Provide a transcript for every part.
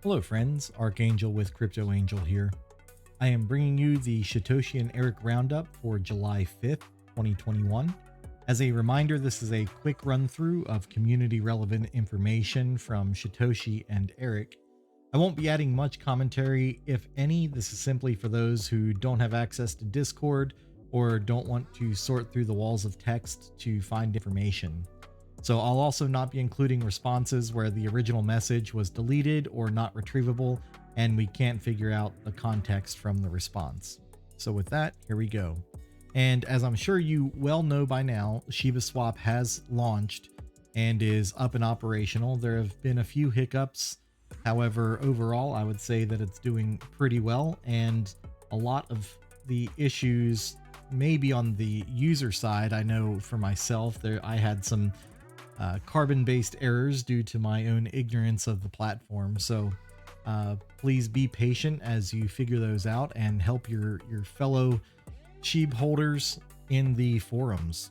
Hello friends, Archangel with Crypto Angel here. I am bringing you the Shytoshi and Eric Roundup for July 5th, 2021. As a reminder, this is a quick run through of community relevant information from Shytoshi and Eric. I won't be adding much commentary, if any. This is simply for those who don't have access to Discord or don't want to sort through the walls of text to find information. So I'll also not be including responses where the original message was deleted or not retrievable and we can't figure out the context from the response. So with that, here we go. And as I'm sure you well know by now, ShibaSwap has launched and is up and operational. There have been a few hiccups. However, overall, I would say that it's doing pretty well, and a lot of the issues maybe on the user side. I know for myself, I had some carbon-based errors due to my own ignorance of the platform. So please be patient as you figure those out and help your fellow SHIB holders in the forums.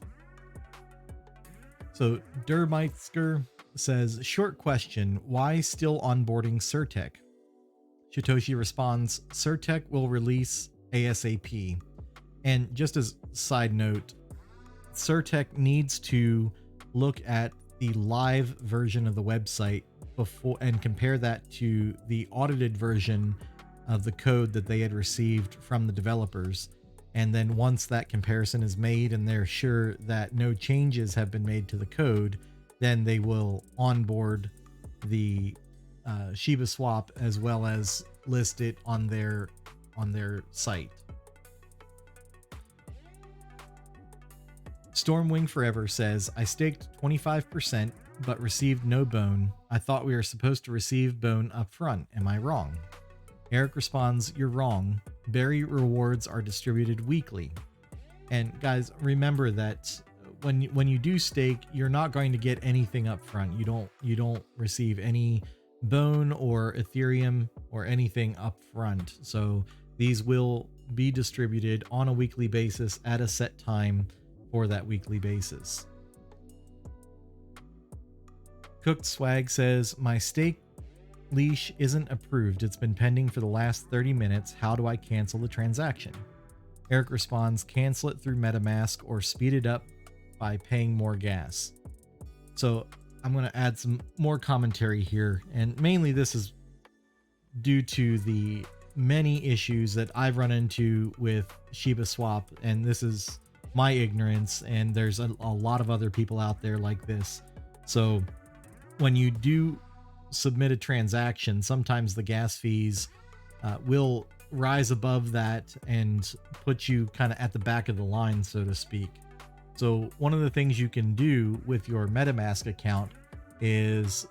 So Dermeitsker says, short question, why still onboarding Surtech? Shytoshi responds, Surtech will release ASAP. And just as a side note, Surtech needs to look at the live version of the website before and compare that to the audited version of the code that they had received from the developers. And then once that comparison is made and they're sure that no changes have been made to the code, then they will onboard the ShibaSwap as well as list it on their site. Stormwing Forever says, I staked 25% but received no bone. I thought we were supposed to receive bone up front. Am I wrong? Eric responds, you're wrong. Berry rewards are distributed weekly. And guys, remember that when you do stake, you're not going to get anything up front. You don't receive any bone or Ethereum or anything up front. So these will be distributed on a weekly basis at a set time for that weekly basis. Cooked Swag says, my stake leash isn't approved. It's been pending for the last 30 minutes. How do I cancel the transaction? Eric responds, cancel it through MetaMask or speed it up by paying more gas. So I'm going to add some more commentary here. And mainly this is due to the many issues that I've run into with ShibaSwap. And this is my ignorance, and there's a lot of other people out there like this. So when you do submit a transaction, sometimes the gas fees will rise above that and put you kind of at the back of the line, so to speak. So one of the things you can do with your MetaMask account is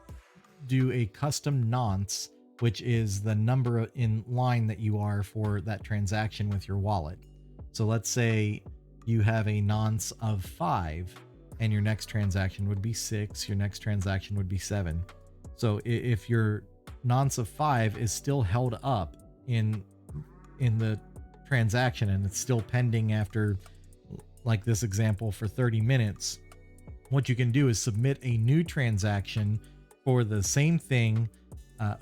do a custom nonce, which is the number in line that you are for that transaction with your wallet. So let's say you have a nonce of 5 and your next transaction would be 6, your next transaction would be 7. So if your nonce of 5 is still held up in the transaction and it's still pending after, like this example, for 30 minutes, what you can do is submit a new transaction for the same thing,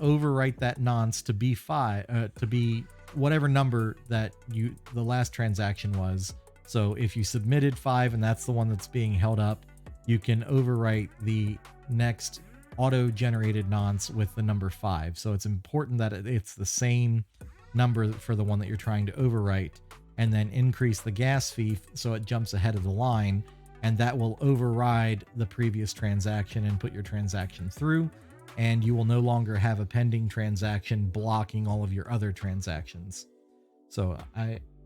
overwrite that nonce to be 5, to be whatever number that the last transaction was. So if you submitted 5 and that's the one that's being held up, you can overwrite the next auto-generated nonce with the number 5. So it's important that it's the same number for the one that you're trying to overwrite, and then increase the gas fee so it jumps ahead of the line, and that will override the previous transaction and put your transaction through, and you will no longer have a pending transaction blocking all of your other transactions. So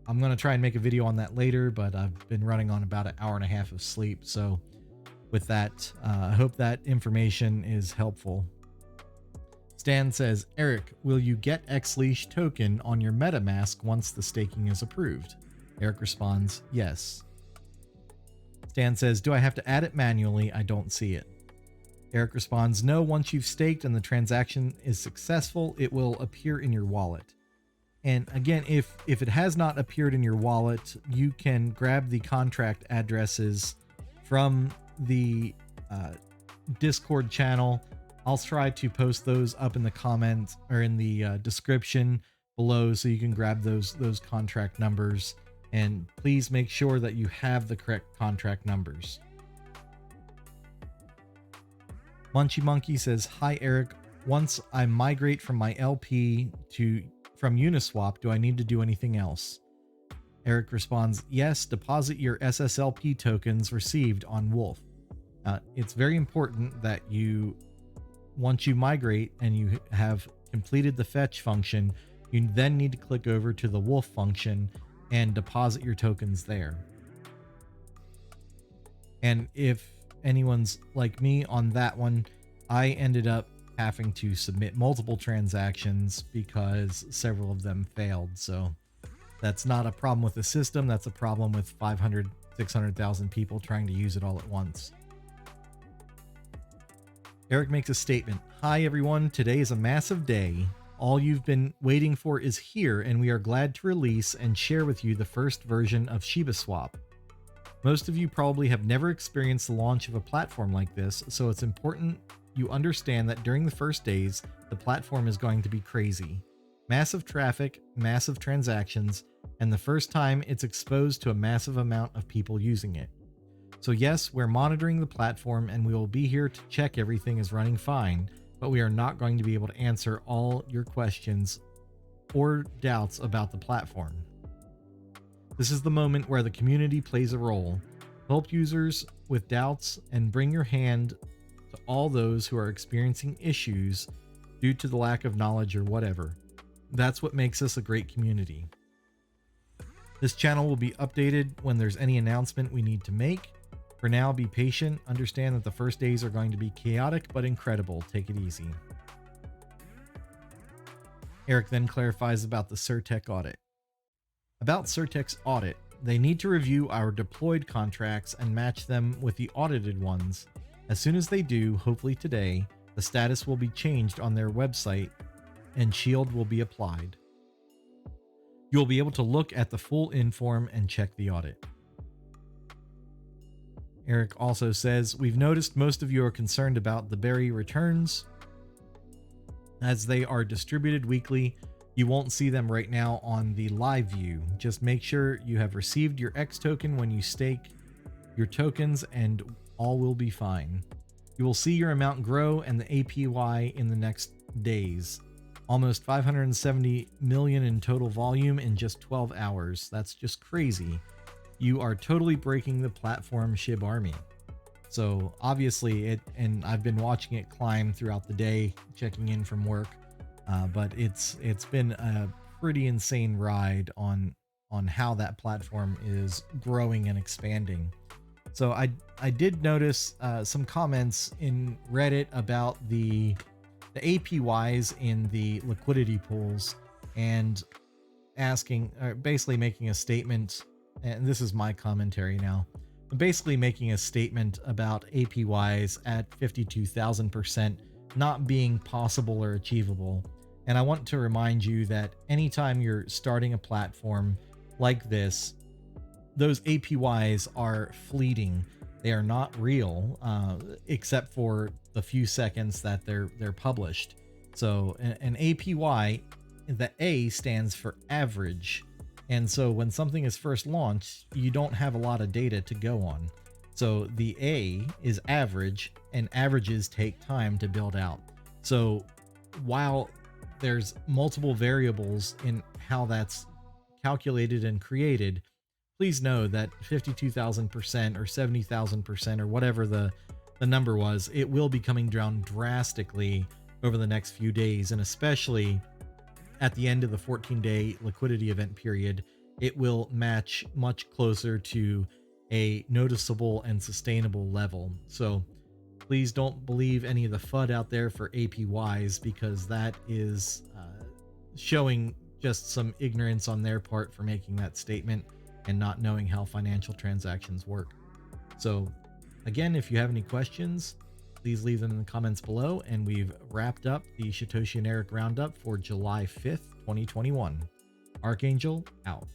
I'm going to try and make a video on that later, but I've been running on about an hour and a half of sleep. So with that, I hope that information is helpful. Stan says, Eric, will you get XLEASH token on your MetaMask once the staking is approved? Eric responds, yes. Stan says, do I have to add it manually? I don't see it. Eric responds, no, once you've staked and the transaction is successful, it will appear in your wallet. And again, if it has not appeared in your wallet, you can grab the contract addresses from the Discord channel I'll try to post those up in the comments or in the description below so you can grab those contract numbers. And please make sure that you have the correct contract numbers. Munchy Monkey says, "Hi Eric, once I migrate from my LP from Uniswap, do I need to do anything else?" Eric responds, "Yes, deposit your SSLP tokens received on Wolf. It's very important that once you migrate and you have completed the fetch function, you then need to click over to the Wolf function and deposit your tokens there. And if anyone's like me on that one, I ended up having to submit multiple transactions because several of them failed. So that's not a problem with the system. That's a problem with 500, 600,000 people trying to use it all at once." Eric makes a statement. "Hi everyone, today is a massive day. All you've been waiting for is here, and we are glad to release and share with you the first version of ShibaSwap. Most of you probably have never experienced the launch of a platform like this, so it's important you understand that during the first days, the platform is going to be crazy. Massive traffic, massive transactions, and the first time it's exposed to a massive amount of people using it. So yes, we're monitoring the platform and we will be here to check everything is running fine, but we are not going to be able to answer all your questions or doubts about the platform. This is the moment where the community plays a role. Help users with doubts and bring your hand to all those who are experiencing issues due to the lack of knowledge or whatever. That's what makes us a great community. This channel will be updated when there's any announcement we need to make. For now, be patient. Understand that the first days are going to be chaotic but incredible. Take it easy." Eric then clarifies about the Certec audit. About Certec's audit, they need to review our deployed contracts and match them with the audited ones. As soon as they do, hopefully today, the status will be changed on their website and shield will be applied. You'll be able to look at the full inform and check the audit. Eric also says, "We've noticed most of you are concerned about the berry returns. As they are distributed weekly, you won't see them right now on the live view. Just make sure you have received your X token when you stake your tokens and all will be fine. You will see your amount grow and the APY in the next days. Almost 570 million in total volume in just 12 hours. That's just crazy. You are totally breaking the platform SHIB army." So obviously and I've been watching it climb throughout the day, checking in from work, but it's been a pretty insane ride on how that platform is growing and expanding. So I did notice some comments in Reddit about the APYs in the liquidity pools and asking, or basically making a statement. And this is my commentary now, basically making a statement about APYs at 52,000% not being possible or achievable. And I want to remind you that anytime you're starting a platform like this, those APYs are fleeting. They are not real, except for the few seconds that they're published. So an APY, the A stands for average. And so when something is first launched, you don't have a lot of data to go on. So the A is average, and averages take time to build out. So while there's multiple variables in how that's calculated and created, please know that 52,000% or 70,000% or whatever the number was, it will be coming down drastically over the next few days, and especially at the end of the 14-day liquidity event period, it will match much closer to a noticeable and sustainable level. So please don't believe any of the FUD out there for APYs, because that is showing just some ignorance on their part for making that statement and not knowing how financial transactions work. So again, if you have any questions, please leave them in the comments below, and we've wrapped up the Shytoshi and Eric Roundup for July 5th, 2021. Archangel out.